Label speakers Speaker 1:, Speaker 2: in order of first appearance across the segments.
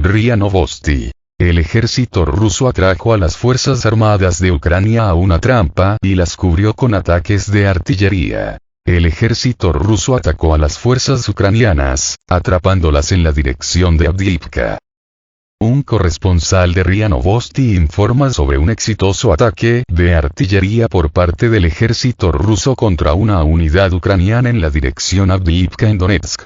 Speaker 1: RIA Novosti. El ejército ruso atrajo a las fuerzas armadas de Ucrania a una trampa y las cubrió con ataques de artillería. El ejército ruso atacó a las fuerzas ucranianas, atrapándolas en la dirección de Avdiivka. Un corresponsal de RIA Novosti informa sobre un exitoso ataque de artillería por parte del ejército ruso contra una unidad ucraniana en la dirección Avdiivka en Donetsk.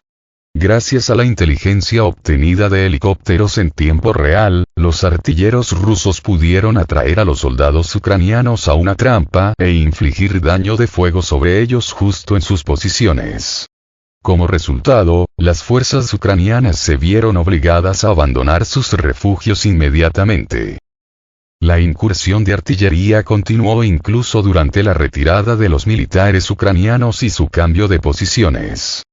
Speaker 1: Gracias a la inteligencia obtenida de helicópteros en tiempo real, los artilleros rusos pudieron atraer a los soldados ucranianos a una trampa e infligir daño de fuego sobre ellos justo en sus posiciones. Como resultado, las fuerzas ucranianas se vieron obligadas a abandonar sus refugios inmediatamente. La incursión de artillería continuó incluso durante la retirada de los militares ucranianos y su cambio de posiciones.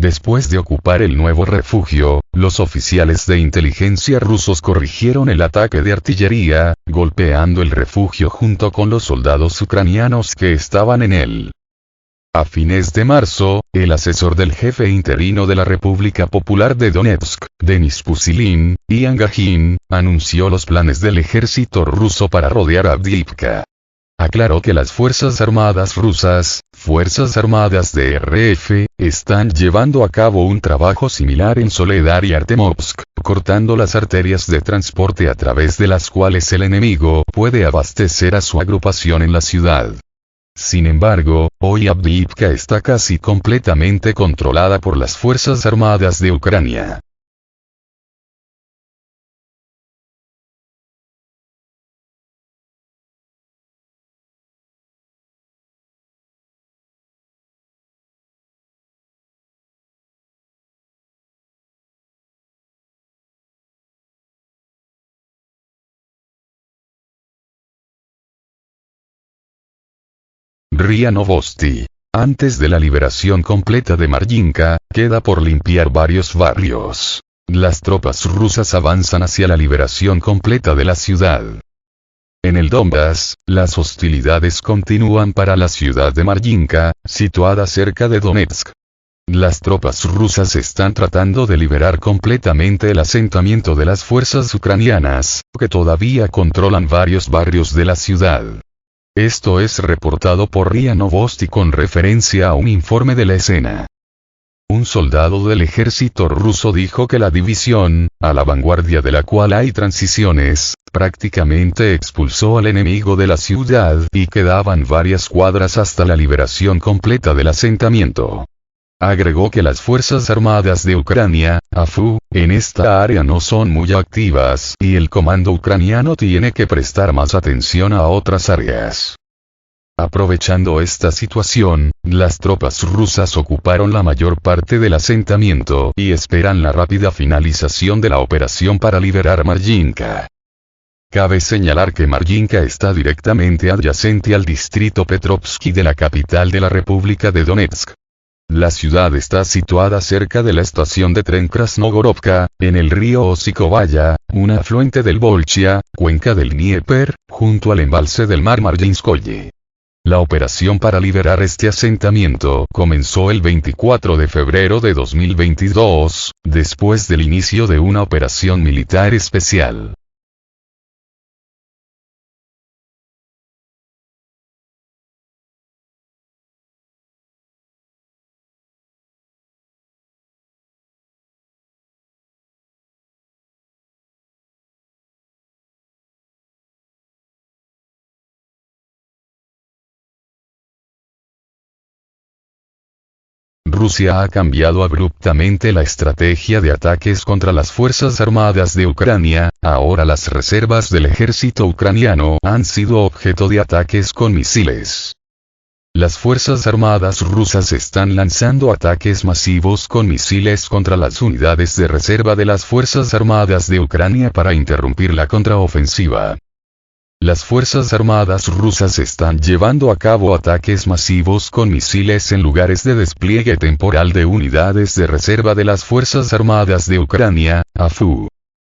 Speaker 1: Después de ocupar el nuevo refugio, los oficiales de inteligencia rusos corrigieron el ataque de artillería, golpeando el refugio junto con los soldados ucranianos que estaban en él. A fines de marzo, el asesor del jefe interino de la República Popular de Donetsk, Denis Pushilin, Ian Gagin, anunció los planes del ejército ruso para rodear Avdiivka. Aclaró que las Fuerzas Armadas rusas, Fuerzas Armadas de RF, están llevando a cabo un trabajo similar en Soledar y Artemovsk, cortando las arterias de transporte a través de las cuales el enemigo puede abastecer a su agrupación en la ciudad. Sin embargo, hoy Avdiivka está casi completamente controlada por las Fuerzas Armadas de Ucrania. RIA Novosti. Antes de la liberación completa de Marjinka, queda por limpiar varios barrios. Las tropas rusas avanzan hacia la liberación completa de la ciudad. En el Donbass, las hostilidades continúan para la ciudad de Marjinka, situada cerca de Donetsk. Las tropas rusas están tratando de liberar completamente el asentamiento de las fuerzas ucranianas, que todavía controlan varios barrios de la ciudad. Esto es reportado por RIA Novosti con referencia a un informe de la escena. Un soldado del ejército ruso dijo que la división, a la vanguardia de la cual hay transiciones, prácticamente expulsó al enemigo de la ciudad y quedaban varias cuadras hasta la liberación completa del asentamiento. Agregó que las Fuerzas Armadas de Ucrania, AFU, en esta área no son muy activas y el comando ucraniano tiene que prestar más atención a otras áreas. Aprovechando esta situación, las tropas rusas ocuparon la mayor parte del asentamiento y esperan la rápida finalización de la operación para liberar Marjinka. Cabe señalar que Marjinka está directamente adyacente al distrito Petrovsky de la capital de la República de Donetsk. La ciudad está situada cerca de la estación de tren Krasnogorovka, en el río Osikovaya, un afluente del Volchia, cuenca del Dnieper, junto al embalse del mar Marjinskoye. La operación para liberar este asentamiento comenzó el 24 de febrero de 2022, después del inicio de una operación militar especial. Rusia ha cambiado abruptamente la estrategia de ataques contra las Fuerzas Armadas de Ucrania, ahora las reservas del ejército ucraniano han sido objeto de ataques con misiles. Las Fuerzas Armadas rusas están lanzando ataques masivos con misiles contra las unidades de reserva de las Fuerzas Armadas de Ucrania para interrumpir la contraofensiva. Las Fuerzas Armadas rusas están llevando a cabo ataques masivos con misiles en lugares de despliegue temporal de unidades de reserva de las Fuerzas Armadas de Ucrania, AFU.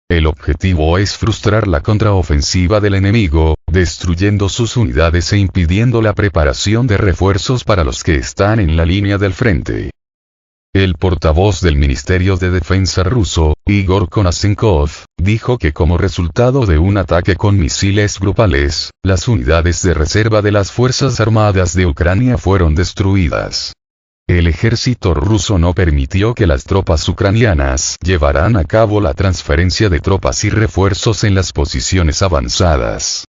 Speaker 1: El objetivo es frustrar la contraofensiva del enemigo, destruyendo sus unidades e impidiendo la preparación de refuerzos para los que están en la línea del frente. El portavoz del Ministerio de Defensa ruso, Igor Konashenkov, dijo que como resultado de un ataque con misiles grupales, las unidades de reserva de las Fuerzas Armadas de Ucrania fueron destruidas. El ejército ruso no permitió que las tropas ucranianas llevaran a cabo la transferencia de tropas y refuerzos en las posiciones avanzadas.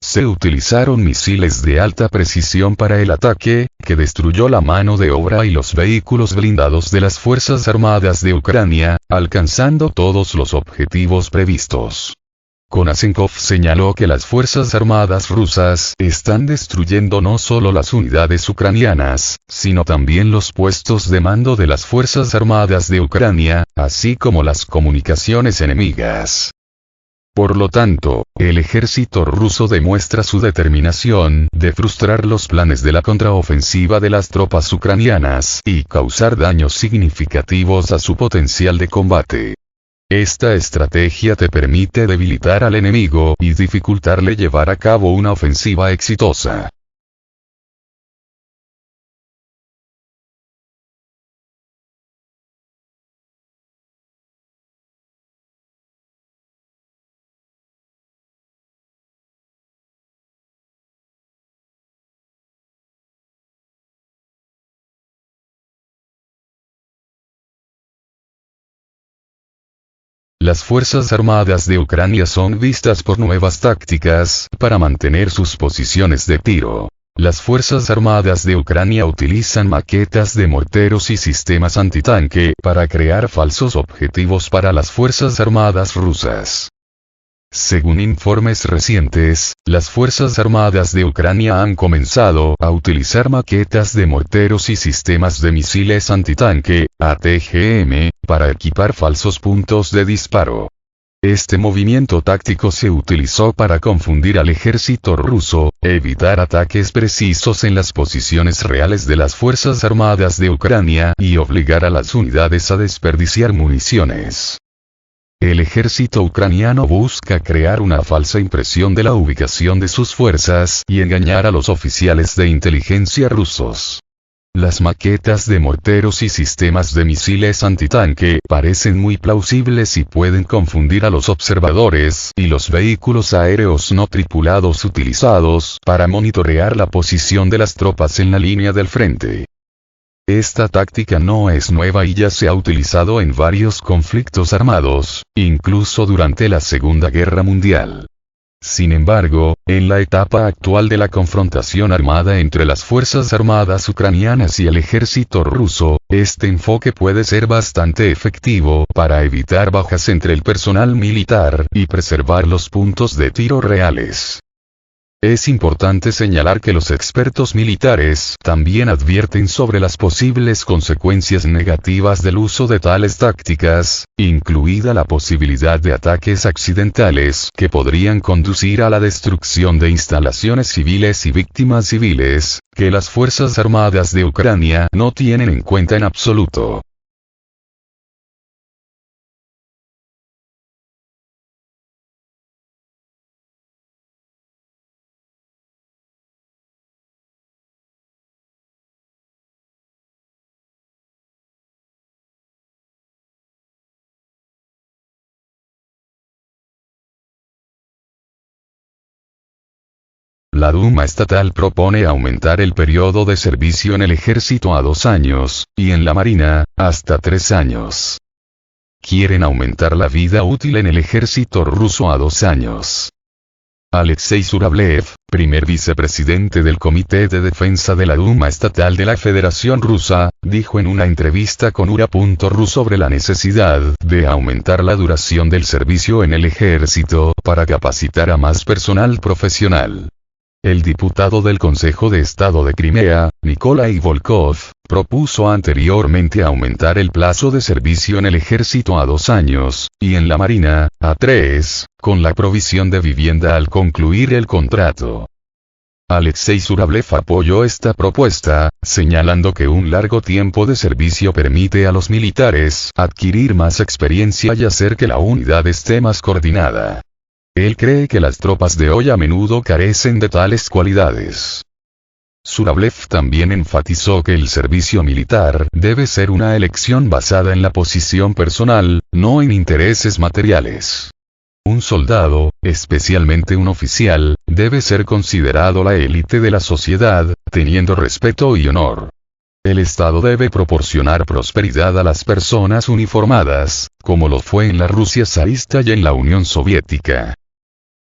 Speaker 1: Se utilizaron misiles de alta precisión para el ataque, que destruyó la mano de obra y los vehículos blindados de las Fuerzas Armadas de Ucrania, alcanzando todos los objetivos previstos. Konashenkov señaló que las Fuerzas Armadas rusas están destruyendo no solo las unidades ucranianas, sino también los puestos de mando de las Fuerzas Armadas de Ucrania, así como las comunicaciones enemigas. Por lo tanto, el ejército ruso demuestra su determinación de frustrar los planes de la contraofensiva de las tropas ucranianas y causar daños significativos a su potencial de combate. Esta estrategia te permite debilitar al enemigo y dificultarle llevar a cabo una ofensiva exitosa. Las Fuerzas Armadas de Ucrania son vistas por nuevas tácticas para mantener sus posiciones de tiro. Las Fuerzas Armadas de Ucrania utilizan maquetas de morteros y sistemas antitanque para crear falsos objetivos para las Fuerzas Armadas rusas. Según informes recientes, las Fuerzas Armadas de Ucrania han comenzado a utilizar maquetas de morteros y sistemas de misiles antitanque, ATGM, para equipar falsos puntos de disparo. Este movimiento táctico se utilizó para confundir al ejército ruso, evitar ataques precisos en las posiciones reales de las Fuerzas Armadas de Ucrania y obligar a las unidades a desperdiciar municiones. El ejército ucraniano busca crear una falsa impresión de la ubicación de sus fuerzas y engañar a los oficiales de inteligencia rusos. Las maquetas de morteros y sistemas de misiles antitanque parecen muy plausibles y pueden confundir a los observadores y los vehículos aéreos no tripulados utilizados para monitorear la posición de las tropas en la línea del frente. Esta táctica no es nueva y ya se ha utilizado en varios conflictos armados, incluso durante la Segunda Guerra Mundial. Sin embargo, en la etapa actual de la confrontación armada entre las Fuerzas Armadas ucranianas y el ejército ruso, este enfoque puede ser bastante efectivo para evitar bajas entre el personal militar y preservar los puntos de tiro reales. Es importante señalar que los expertos militares también advierten sobre las posibles consecuencias negativas del uso de tales tácticas, incluida la posibilidad de ataques accidentales que podrían conducir a la destrucción de instalaciones civiles y víctimas civiles, que las Fuerzas Armadas de Ucrania no tienen en cuenta en absoluto. La Duma estatal propone aumentar el periodo de servicio en el ejército a 2 años, y en la marina, hasta 3 años. Quieren aumentar la vida útil en el ejército ruso a 2 años. Alexei Zurablev, primer vicepresidente del Comité de Defensa de la Duma Estatal de la Federación Rusa, dijo en una entrevista con Ura.ru sobre la necesidad de aumentar la duración del servicio en el ejército para capacitar a más personal profesional. El diputado del Consejo de Estado de Crimea, Nikolai Volkov, propuso anteriormente aumentar el plazo de servicio en el ejército a 2 años, y en la marina, a 3, con la provisión de vivienda al concluir el contrato. Alexei Zurablev apoyó esta propuesta, señalando que un largo tiempo de servicio permite a los militares adquirir más experiencia y hacer que la unidad esté más coordinada. Él cree que las tropas de hoy a menudo carecen de tales cualidades. Zuravlev también enfatizó que el servicio militar debe ser una elección basada en la posición personal, no en intereses materiales. Un soldado, especialmente un oficial, debe ser considerado la élite de la sociedad, teniendo respeto y honor. El Estado debe proporcionar prosperidad a las personas uniformadas, como lo fue en la Rusia zarista y en la Unión Soviética.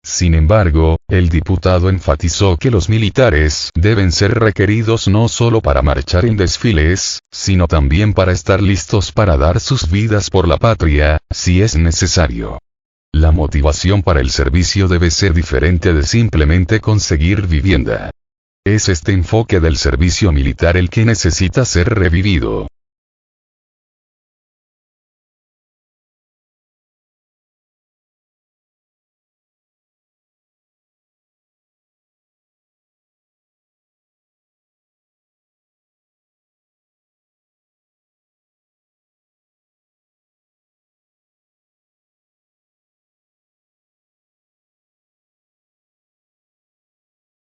Speaker 1: Sin embargo, el diputado enfatizó que los militares deben ser requeridos no solo para marchar en desfiles, sino también para estar listos para dar sus vidas por la patria, si es necesario. La motivación para el servicio debe ser diferente de simplemente conseguir vivienda. Es este enfoque del servicio militar el que necesita ser revivido.